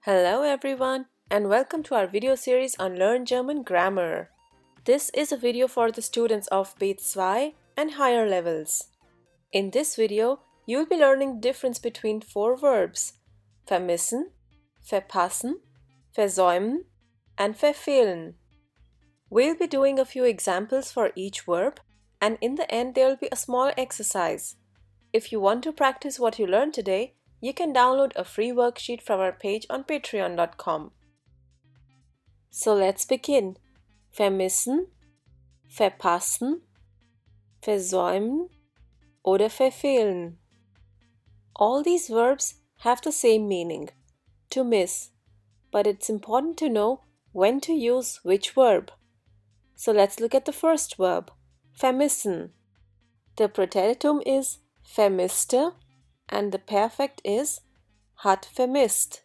Hello everyone and welcome to our video series on Learn German Grammar. This is a video for the students of B2 and higher levels. In this video, you'll be learning the difference between four verbs: vermissen, verpassen, versäumen, and verfehlen. We'll be doing a few examples for each verb, and in the end there will be a small exercise. If you want to practice what you learned today, you can download a free worksheet from our page on patreon.com. So let's begin. Vermissen, verpassen, versäumen, oder verfehlen. All these verbs have the same meaning, to miss, but it's important to know when to use which verb. So let's look at the first verb, vermissen. The präteritum is vermisste and the perfect is hat vermisst.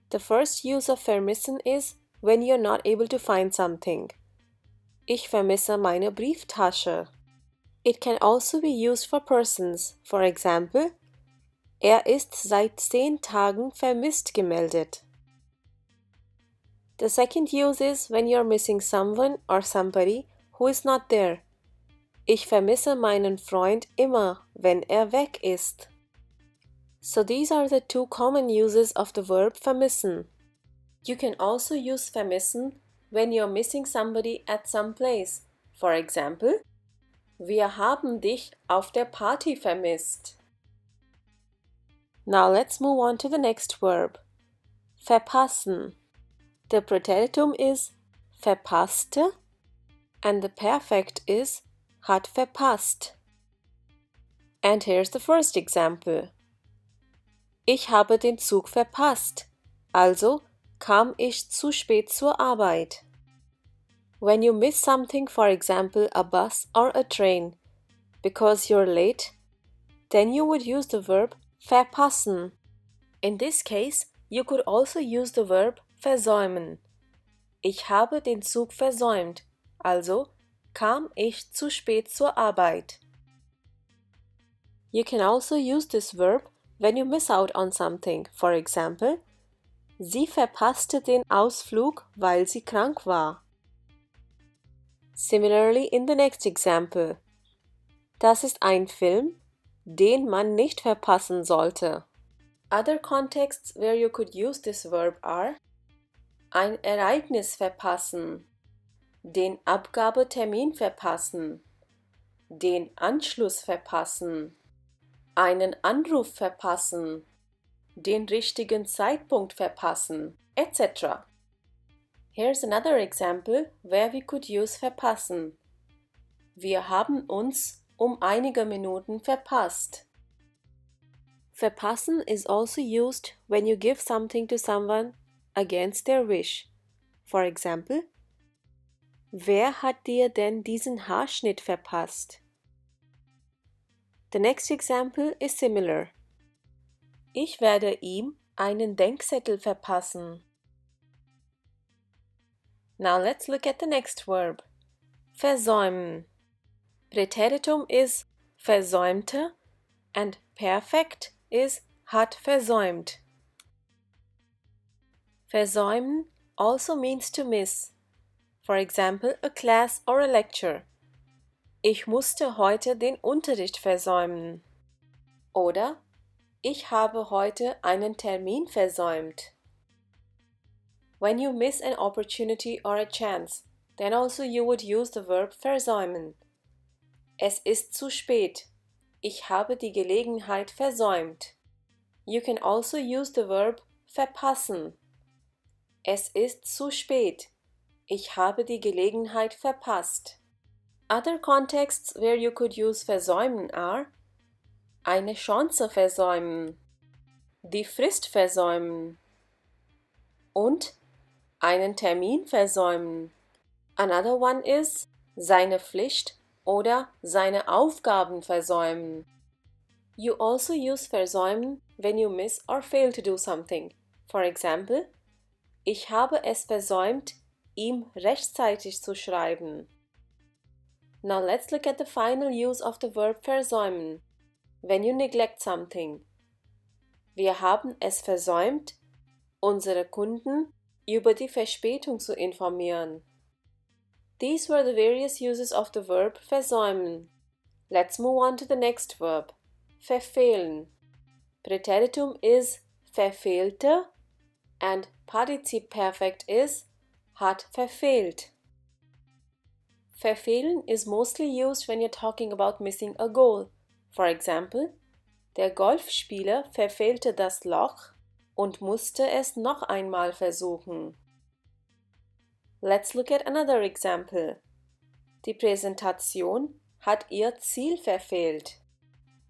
The first use of vermissen is when you're not able to find something. Ich vermisse meine Brieftasche. It can also be used for persons. For example, ist seit 10 Tagen vermisst gemeldet. The second use is when you're missing someone or somebody who is not there. Ich vermisse meinen Freund immer, wenn weg ist. So these are the two common uses of the verb vermissen. You can also use vermissen when you're missing somebody at some place. For example, wir haben dich auf der Party vermisst. Now let's move on to the next verb, verpassen. The präteritum is verpasste and the perfect is hat verpasst. And here's the first example. Ich habe den Zug verpasst, also kam ich zu spät zur Arbeit. When you miss something, for example a bus or a train, because you're late, then you would use the verb verpassen. In this case, you could also use the verb versäumen. Ich habe den Zug versäumt, also kam ich zu spät zur Arbeit. You can also use this verb when you miss out on something. For example, sie verpasste den Ausflug, weil sie krank war. Similarly, in the next example, das ist ein Film, den man nicht verpassen sollte. Other contexts where you could use this verb are ein Ereignis verpassen, den Abgabetermin verpassen, den Anschluss verpassen, einen Anruf verpassen, den richtigen Zeitpunkt verpassen, etc. Here's another example where we could use verpassen. Wir haben uns einige Minuten verpasst. Verpassen is also used when you give something to someone against their wish. For example, wer hat dir denn diesen Haarschnitt verpasst? The next example is similar. Ich werde ihm einen Denkzettel verpassen. Now let's look at the next verb, versäumen. Präteritum is versäumte and perfect is hat versäumt. Versäumen also means to miss. For example, a class or a lecture. Ich musste heute den Unterricht versäumen. Oder ich habe heute einen Termin versäumt. When you miss an opportunity or a chance, then also you would use the verb versäumen. Es ist zu spät. Ich habe die Gelegenheit versäumt. You can also use the verb verpassen. Es ist zu spät. Ich habe die Gelegenheit verpasst. Other contexts where you could use versäumen are eine Chance versäumen, die Frist versäumen und einen Termin versäumen. Another one is seine Pflicht oder seine Aufgaben versäumen. You also use versäumen when you miss or fail to do something. For example, ich habe es versäumt, ihm rechtzeitig zu schreiben. Now let's look at the final use of the verb versäumen. When you neglect something. Wir haben es versäumt, unsere Kunden über die Verspätung zu informieren. These were the various uses of the verb versäumen. Let's move on to the next verb, verfehlen. Präteritum is verfehlte and Partizip Perfekt is hat verfehlt. Verfehlen is mostly used when you're talking about missing a goal. For example, der Golfspieler verfehlte das Loch und musste es noch einmal versuchen. Let's look at another example. Die Präsentation hat ihr Ziel verfehlt.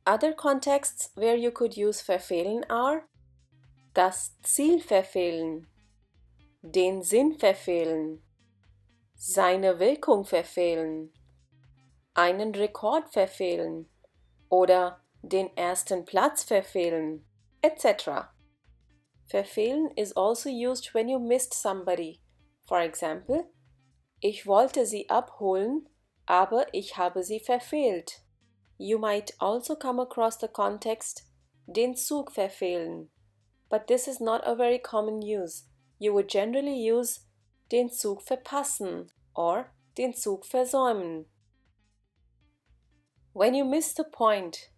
Other contexts where you could use verfehlen are das Ziel verfehlen, den Sinn verfehlen, seine Wirkung verfehlen, einen Rekord verfehlen oder den ersten Platz verfehlen, etc. Verfehlen is also used when you missed somebody. For example, ich wollte sie abholen, aber ich habe sie verfehlt. You might also come across the context den Zug verfehlen, but this is not a very common use. You would generally use den Zug verpassen or den Zug versäumen. When you miss the point,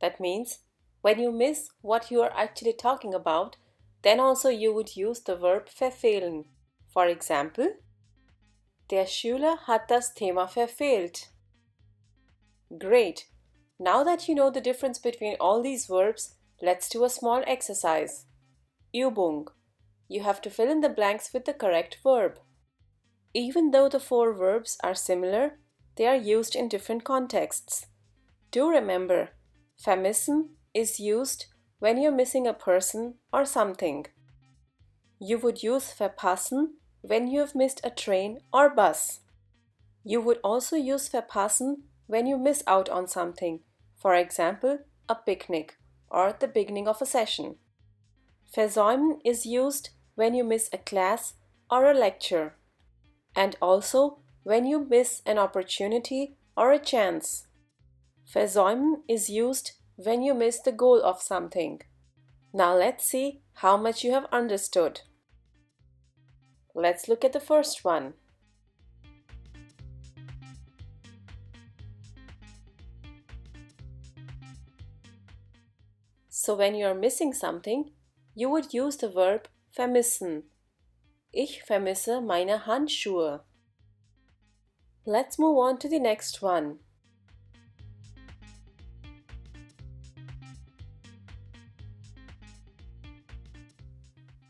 that means when you miss what you are actually talking about, then also you would use the verb verfehlen. For example, der Schüler hat das Thema verfehlt. Great! Now that you know the difference between all these verbs, let's do a small exercise. Übung. You have to fill in the blanks with the correct verb. Even though the four verbs are similar, they are used in different contexts. Do remember, vermissen is used when you're missing a person or something. You would use verpassen when you have missed a train or bus. You would also use verpassen when you miss out on something, for example, a picnic or the beginning of a session. Versäumen is used when you miss a class or a lecture, and also when you miss an opportunity or a chance. Versäumen is used when you miss the goal of something. Now let's see how much you have understood. Let's look at the first one. So when you are missing something, you would use the verb vermissen. Ich vermisse meine Handschuhe. Let's move on to the next one.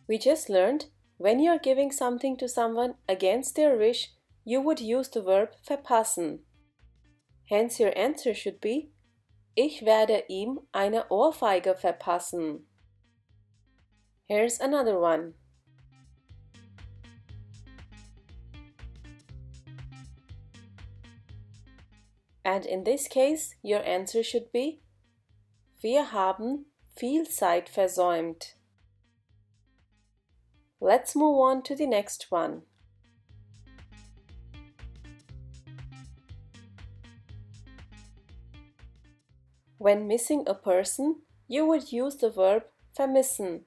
We just learned when you are giving something to someone against their wish, you would use the verb verpassen. Hence your answer should be ich werde ihm eine Ohrfeige verpassen. Here's another one. And in this case, your answer should be wir haben viel Zeit versäumt. Let's move on to the next one. When missing a person, you would use the verb vermissen.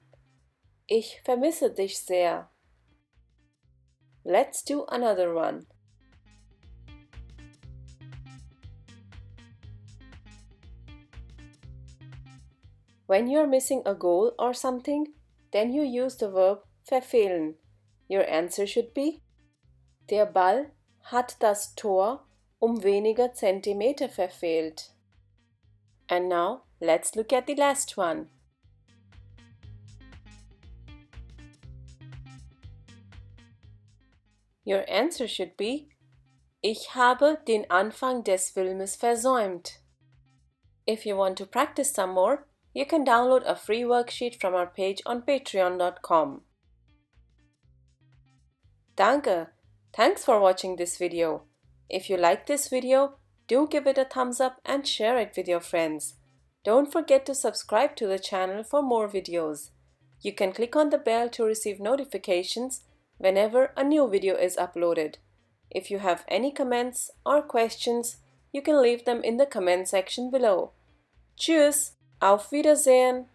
Ich vermisse dich sehr. Let's do another one. When you are missing a goal or something, then you use the verb verfehlen. Your answer should be der Ball hat das Tor weniger Zentimeter verfehlt. And now, let's look at the last one. Your answer should be ich habe den Anfang des Filmes versäumt. If you want to practice some more, you can download a free worksheet from our page on patreon.com. Danke! Thanks for watching this video. If you like this video, do give it a thumbs up and share it with your friends. Don't forget to subscribe to the channel for more videos. You can click on the bell to receive notifications whenever a new video is uploaded. If you have any comments or questions, you can leave them in the comment section below. Tschüss! Auf Wiedersehen!